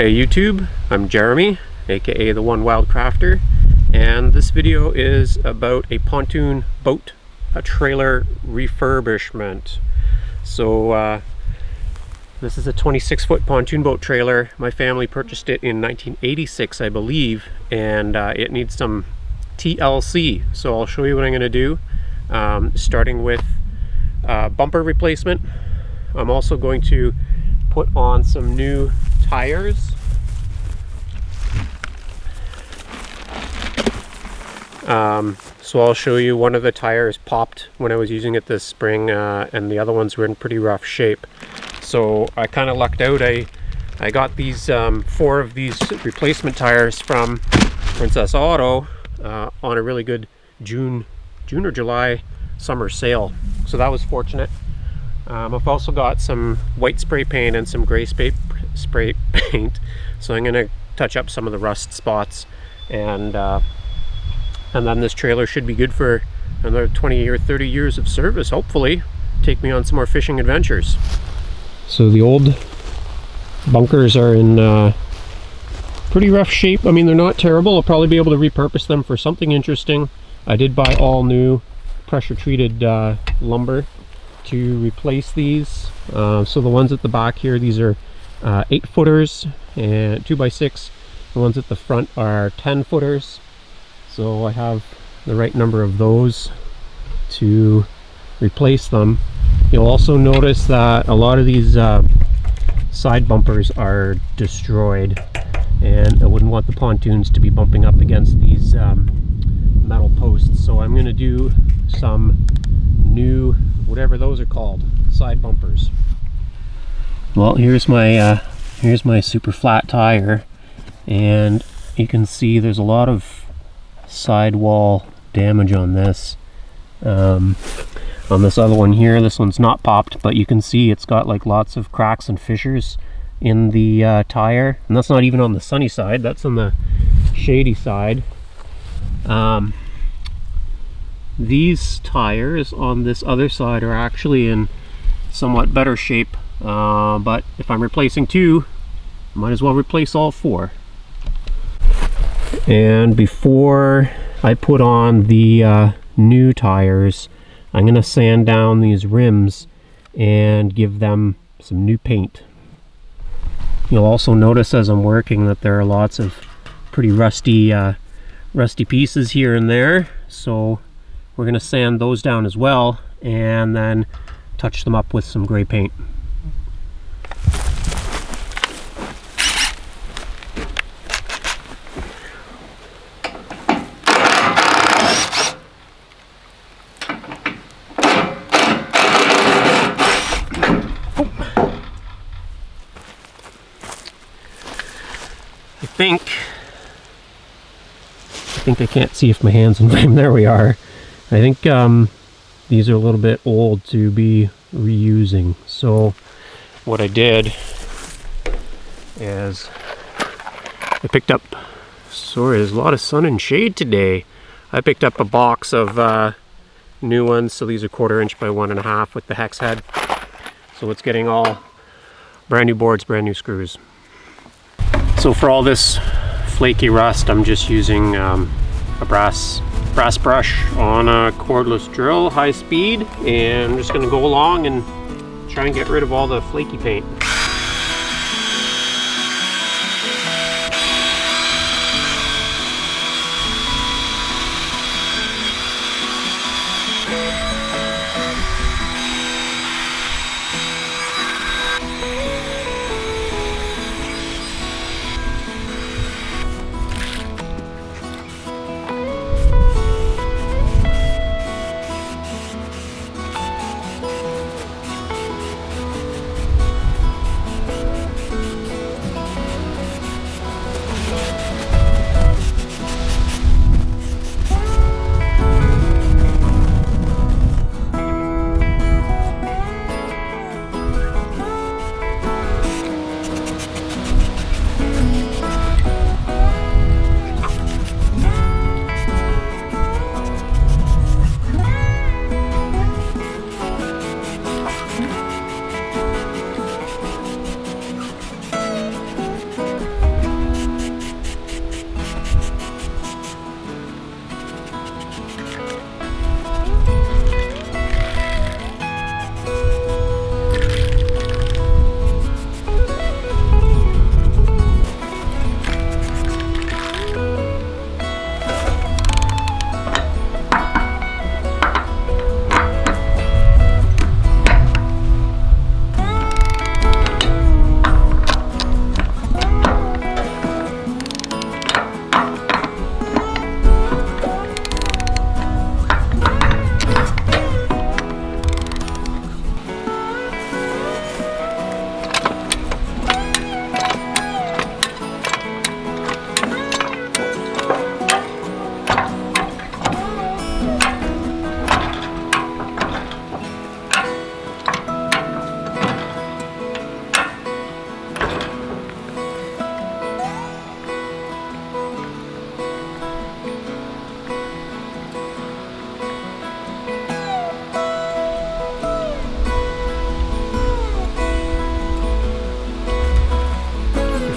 Hey YouTube, I'm Jeremy, aka the one Wildcrafter, and this video is about a pontoon boat, a trailer refurbishment. So this is a 26-foot pontoon boat trailer. My family purchased it in 1986, I believe, and it needs some TLC. So I'll show you what I'm going to do, starting with bumper replacement. I'm also going to put on some new tires. So I'll show you one of the tires popped when I was using it this spring, and the other ones were in pretty rough shape. So I kind of lucked out. I got these 4 of these replacement tires from Princess Auto on a really good June or July summer sale. So that was fortunate. I've also got some white spray paint and some gray spray paint, so I'm going to touch up some of the rust spots, and then this trailer should be good for another 20 or 30 years of service, hopefully. Take me on some more fishing adventures. So the old bunkers are in pretty rough shape. I mean, they're not terrible. I'll probably be able to repurpose them for something interesting. I did buy all new pressure treated lumber to replace these. So the ones at the back here, these are 8-footers and 2x6. The ones at the front are 10-footers. So I have the right number of those to replace them. You'll also notice that a lot of these side bumpers are destroyed, and I wouldn't want the pontoons to be bumping up against these metal posts. So I'm going to do some new, whatever those are called, side bumpers. Well, here's my super flat tire, and you can see there's a lot of sidewall damage on this. On this other one here, this one's not popped, but you can see it's got like lots of cracks and fissures in the tire, and that's not even on the sunny side, that's on the shady side. These tires on this other side are actually in somewhat better shape, but if I'm replacing 2, I might as well replace all 4. And before I put on the new tires, I'm going to sand down these rims and give them some new paint. You'll also notice as I'm working that there are lots of pretty rusty pieces here and there, so we're going to sand those down as well, and then touch them up with some gray paint. I think I can't see if my hand's in frame. There we are. I think these are a little bit old to be reusing. So what I did is I picked up, sorry, there's a lot of sun and shade today. I picked up a box of new ones. So these are 1/4 inch by 1.5 with the hex head. So it's getting all brand new boards, brand new screws. So for all this flaky rust, I'm just using a brass brush on a cordless drill, high speed, and I'm just going to go along and try and get rid of all the flaky paint.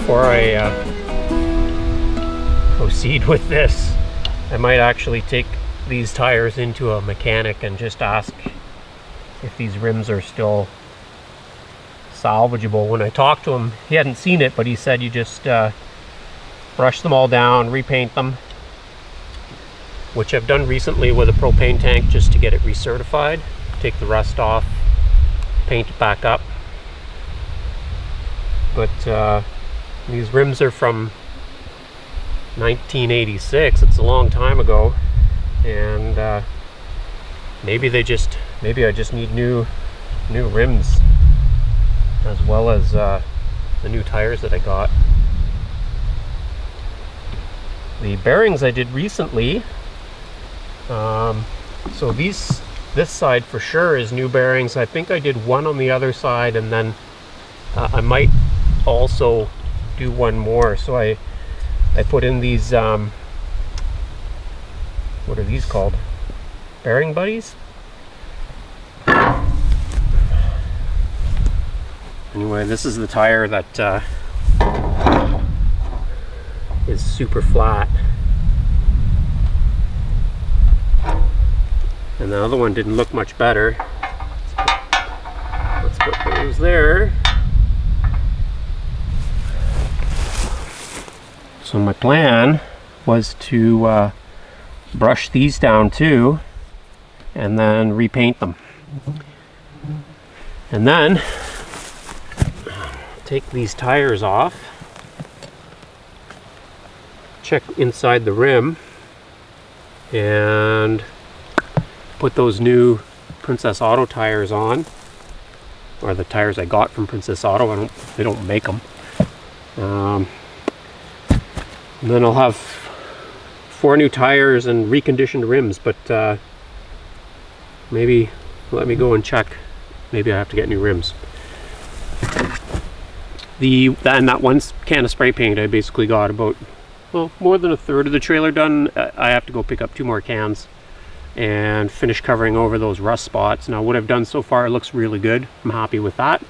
before I proceed with this, I might actually take these tires into a mechanic and just ask if these rims are still salvageable. When I talked to him, he hadn't seen it, but he said you just brush them all down, repaint them, which I've done recently with a propane tank just to get it recertified. Take the rust off, paint it back up. But these rims are from 1986. It's a long time ago, and maybe I just need new rims, as well as the new tires that I got. The bearings I did recently, so this side for sure is new bearings. I think I did one on the other side, and then I might also do one more. So I put in these what are these called? Bearing buddies? Anyway, this is the tire that is super flat, and the other one didn't look much better. Let's put those there. So my plan was to brush these down too, and then repaint them, and then take these tires off, check inside the rim, and put those new Princess Auto tires on, or the tires I got from Princess Auto. They don't make them. And then I'll have 4 new tires and reconditioned rims, but maybe let me go and check. Maybe I have to get new rims. That one can of spray paint, I basically got about, well, more than a third of the trailer done. I have to go pick up 2 more cans and finish covering over those rust spots. Now what I've done so far, it looks really good. I'm happy with that.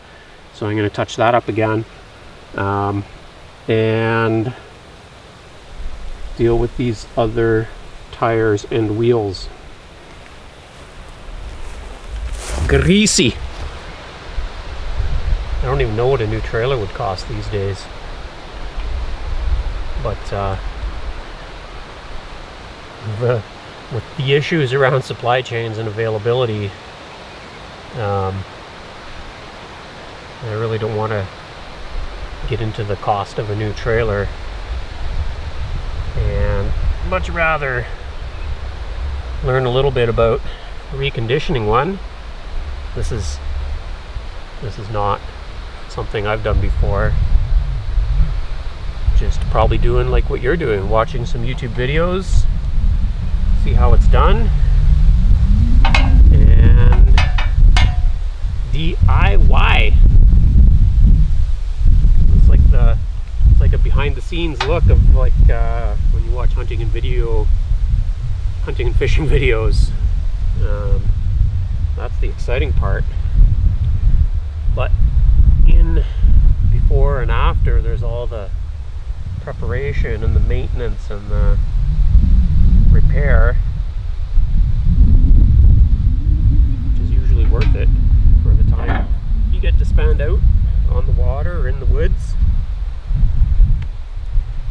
So I'm going to touch that up again. And deal with these other tires and wheels. Greasy. I don't even know what a new trailer would cost these days. But with the issues around supply chains and availability, I really don't want to get into the cost of a new trailer, and much rather learn a little bit about reconditioning one. This is not something I've done before. Just probably doing like what you're doing, watching some YouTube videos, see how it's done, and DIY. It's like a behind the scenes look of like when you watch hunting and fishing videos. That's the exciting part. But in before and after, there's all the preparation and the maintenance and the repair, which is usually worth it for the time you get to spend out on the water or in the woods.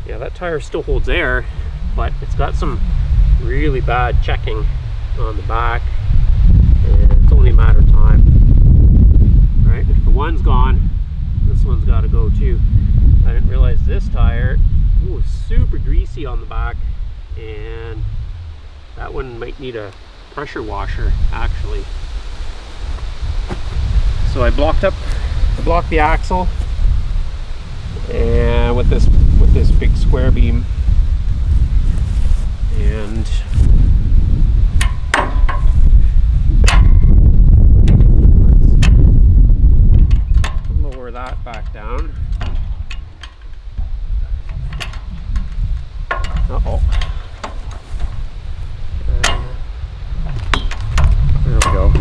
Yeah, that tire still holds air, but it's got some really bad checking on the back, and it's only a matter of time. Right, if the one's gone, this one's got to go too. I didn't realize this tire was super greasy on the back, and that one might need a pressure washer actually. So I blocked the axle, and with this big square beam, and let's lower that back down. Uh-oh. There we go.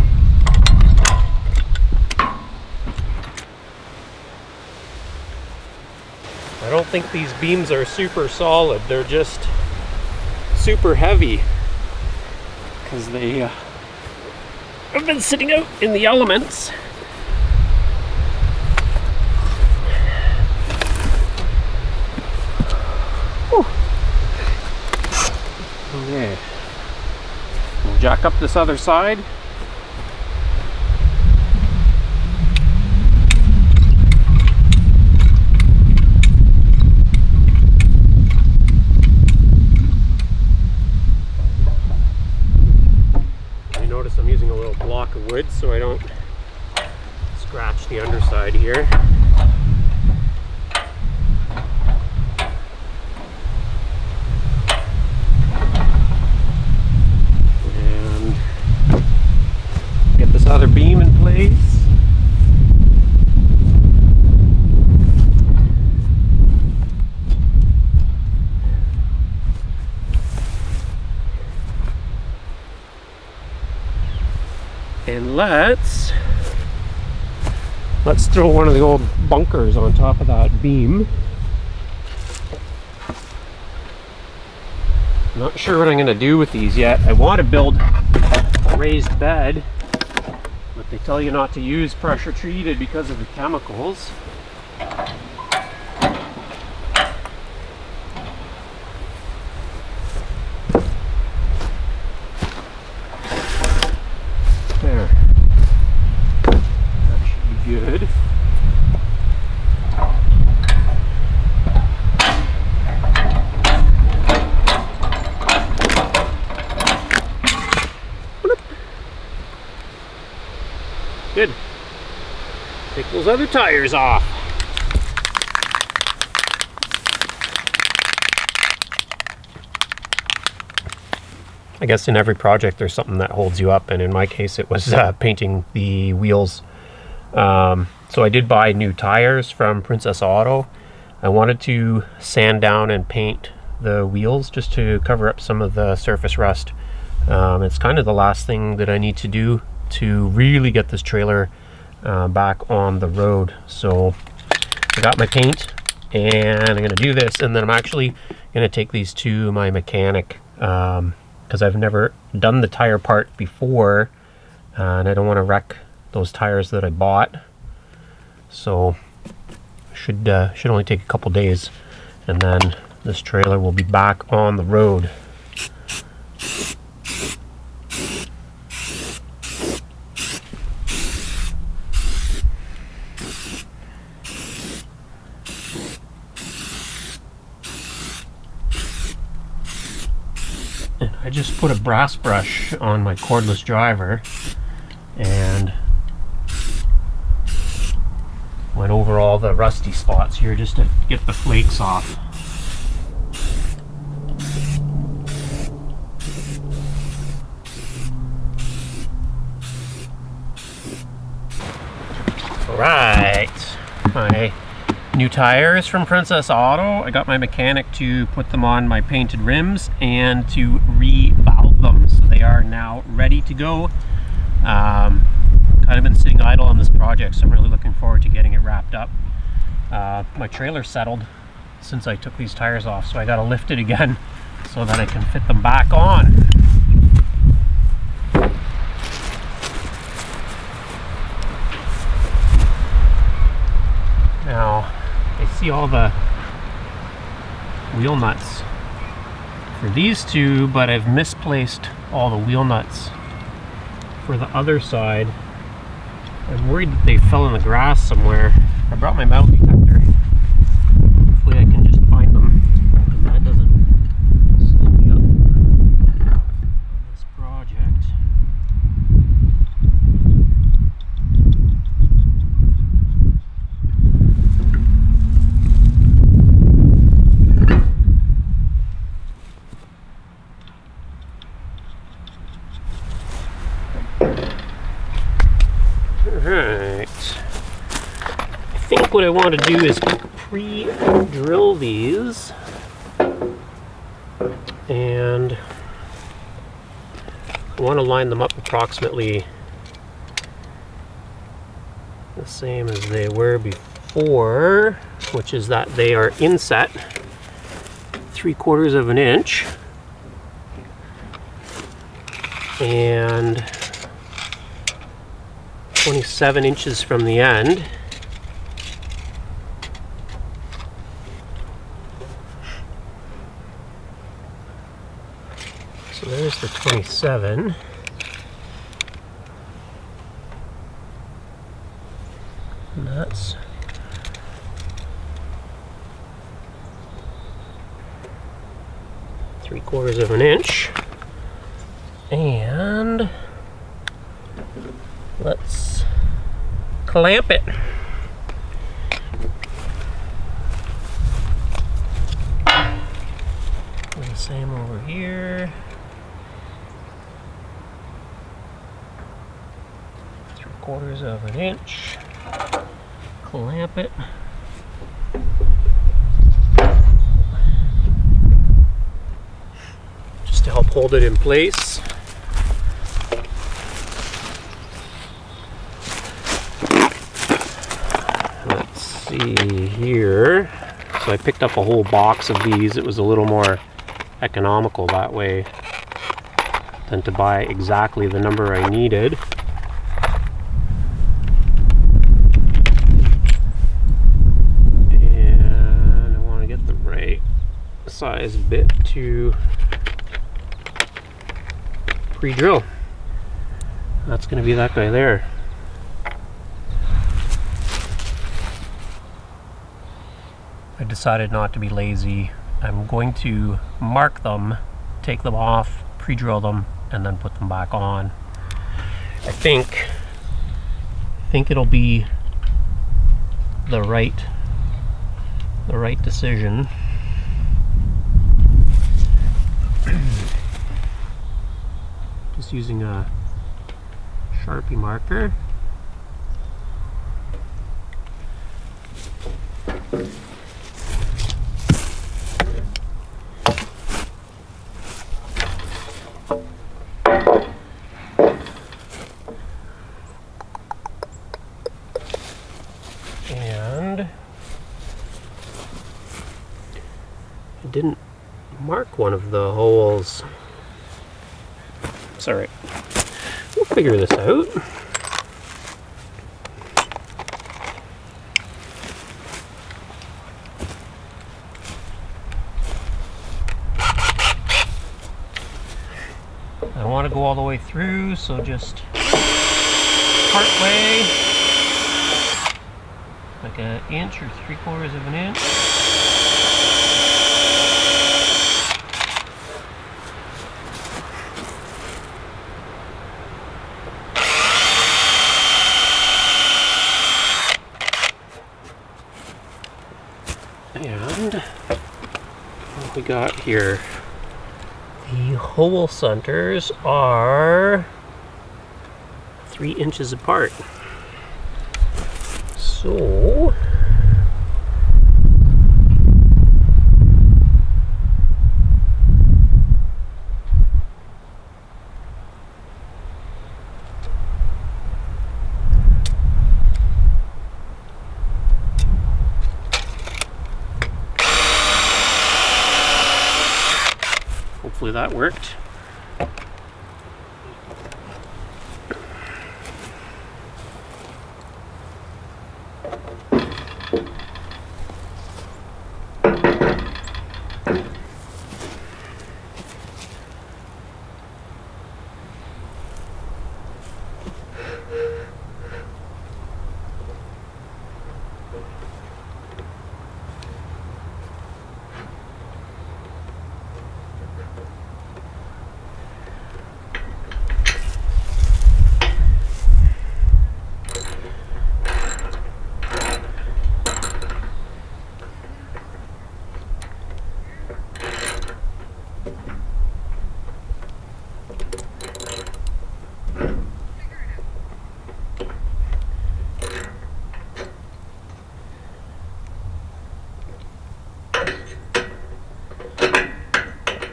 I don't think these beams are super solid. They're just super heavy because they have been sitting out in the elements. Whew. Okay, we'll jack up this other side. Notice I'm using a little block of wood so I don't scratch the underside here. And get this other beam in place. And let's throw one of the old bunkers on top of that beam. Not sure what I'm going to do with these yet. I want to build a raised bed, but they tell you not to use pressure treated because of the chemicals. There. That should be good. Good. Take those other tires off. I guess in every project there's something that holds you up, and in my case it was painting the wheels. So I did buy new tires from Princess Auto. I wanted to sand down and paint the wheels just to cover up some of the surface rust. It's kind of the last thing that I need to do to really get this trailer back on the road. So I got my paint and I'm going to do this, and then I'm actually going to take these to my mechanic because I've never done the tire part before, and I don't want to wreck those tires that I bought. So should only take a couple days, and then this trailer will be back on the road. I just put a brass brush on my cordless driver and went over all the rusty spots here just to get the flakes off. Alright, my new tires from Princess Auto. I got my mechanic to put them on my painted rims and to re-valve them, so they are now ready to go. Kind of been sitting idle on this project, so I'm really looking forward to getting it wrapped up. My trailer settled since I took these tires off, so I got to lift it again so that I can fit them back on. Now, I see all the wheel nuts for these two, but I've misplaced all the wheel nuts for the other side. I'm worried that they fell in the grass somewhere. I brought my metal detector. Hopefully I can just find them, and that doesn't slow me up on this project. Alright, I think what I want to do is pre-drill these, and I want to line them up approximately the same as they were before. or, which is that they are inset 3/4 of an inch and 27 inches from the end. So there's the 27. And that's three-quarters of an inch. And let's clamp it. And the same over here. 3/4 of an inch. Clamp it. Just to help hold it in place. Let's see here. So I picked up a whole box of these. It was a little more economical that way than to buy exactly the number I needed. Size bit to pre-drill. That's going to be that guy there. I decided not to be lazy. I'm going to mark them, take them off, pre-drill them, and then put them back on. I think it'll be the right decision. Just using a Sharpie marker. And I didn't mark one of the holes. It's all right. We'll figure this out. I don't want to go all the way through, so just part way, like an inch or 3/4 of an inch. And what we got here, the hole centers are 3 inches apart. So hopefully that worked.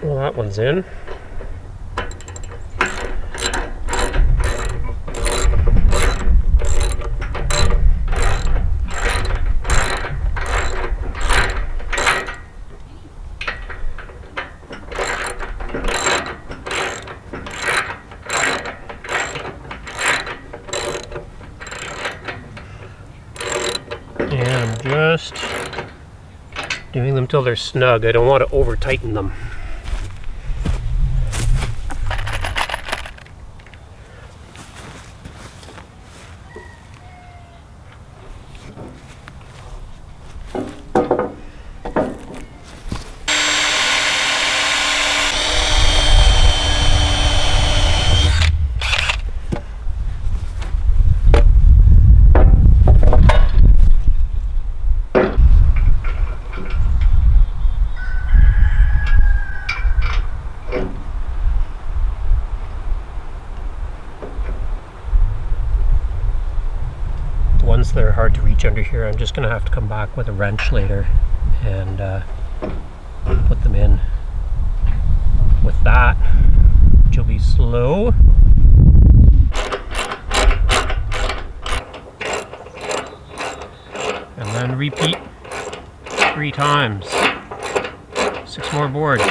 Well, that one's in. Doing them till they're snug. I don't want to over tighten them. Ones that are hard to reach under here, I'm just going to have to come back with a wrench later and put them in with that, which will be slow. And then repeat 3 times. 6 more boards.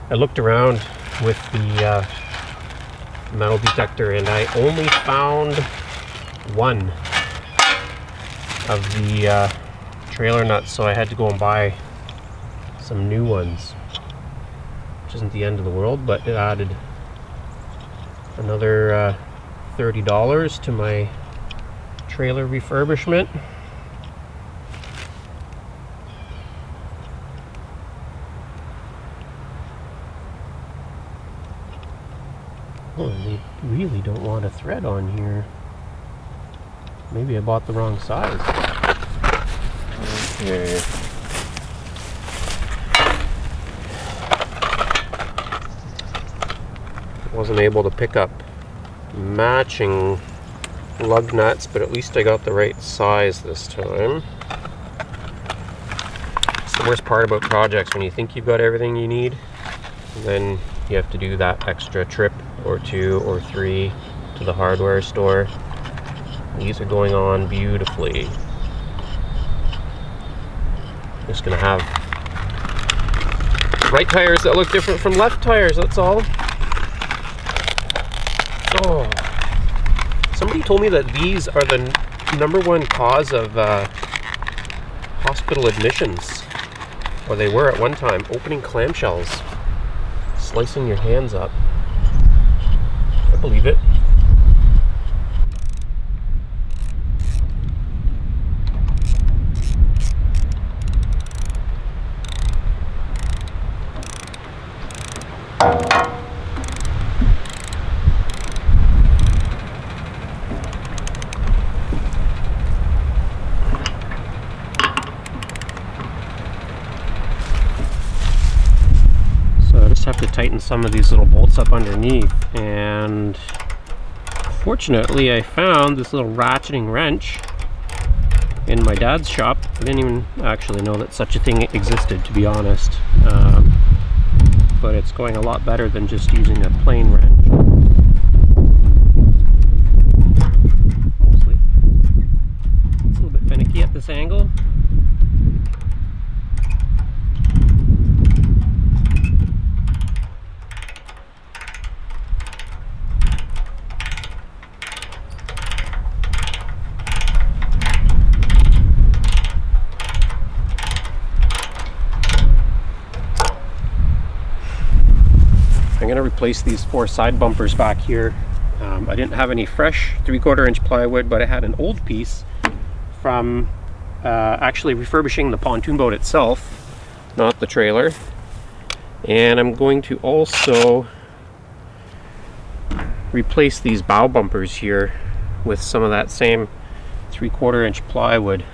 I looked around with the metal detector and I only found one of the trailer nuts, so I had to go and buy some new ones, which isn't the end of the world, but it added another $30 to my trailer refurbishment. Oh, they really don't want a thread on here. Maybe I bought the wrong size. Okay. Wasn't able to pick up matching lug nuts, but at least I got the right size this time. It's the worst part about projects, when you think you've got everything you need, then you have to do that extra trip or 2 or 3 to the hardware store. These are going on beautifully. Just gonna have right tires that look different from left tires, that's all. Oh, somebody told me that these are the #1 cause of hospital admissions, or they were at one time. Opening clamshells, slicing your hands up. I believe it. Have to tighten some of these little bolts up underneath, and fortunately I found this little ratcheting wrench in my dad's shop. I didn't even actually know that such a thing existed, to be honest, but it's going a lot better than just using a plain wrench. Mostly. It's a little bit finicky at this angle. I'm going to replace these 4 side bumpers back here. I didn't have any fresh 3/4 inch plywood, but I had an old piece from actually refurbishing the pontoon boat itself, not the trailer. And I'm going to also replace these bow bumpers here with some of that same 3/4 inch plywood.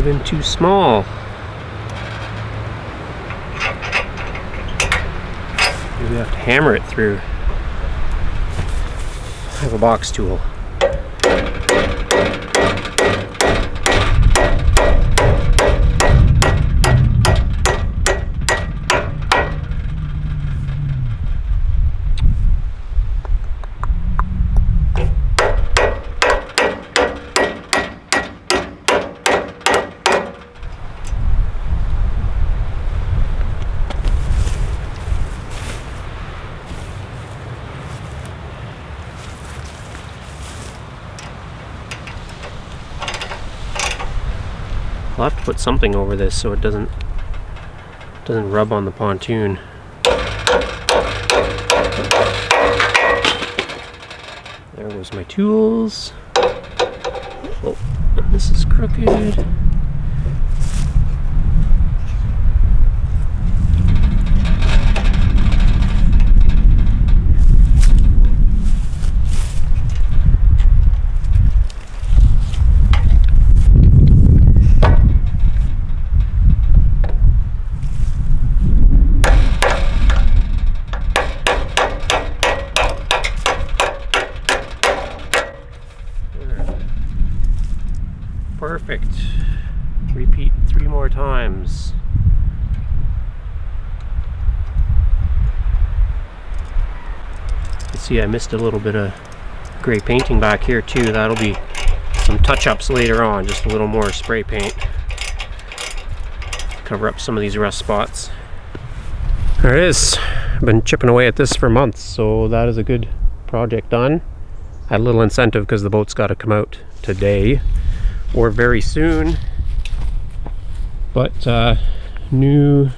have been too small. Maybe we have to hammer it through. I have a box tool. I'll have to put something over this so it doesn't rub on the pontoon. There goes my tools. Oh, this is crooked. Perfect. Repeat 3 more times. You see I missed a little bit of gray painting back here too. That'll be some touch-ups later on, just a little more spray paint. Cover up some of these rust spots. There it is. I've been chipping away at this for months, so that is a good project done. I had a little incentive because the boat's got to come out today or very soon. But new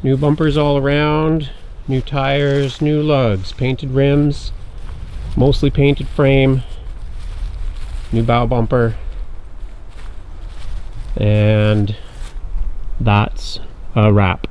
bumpers all around, new tires, new lugs, painted rims, mostly painted frame, new bow bumper, and that's a wrap.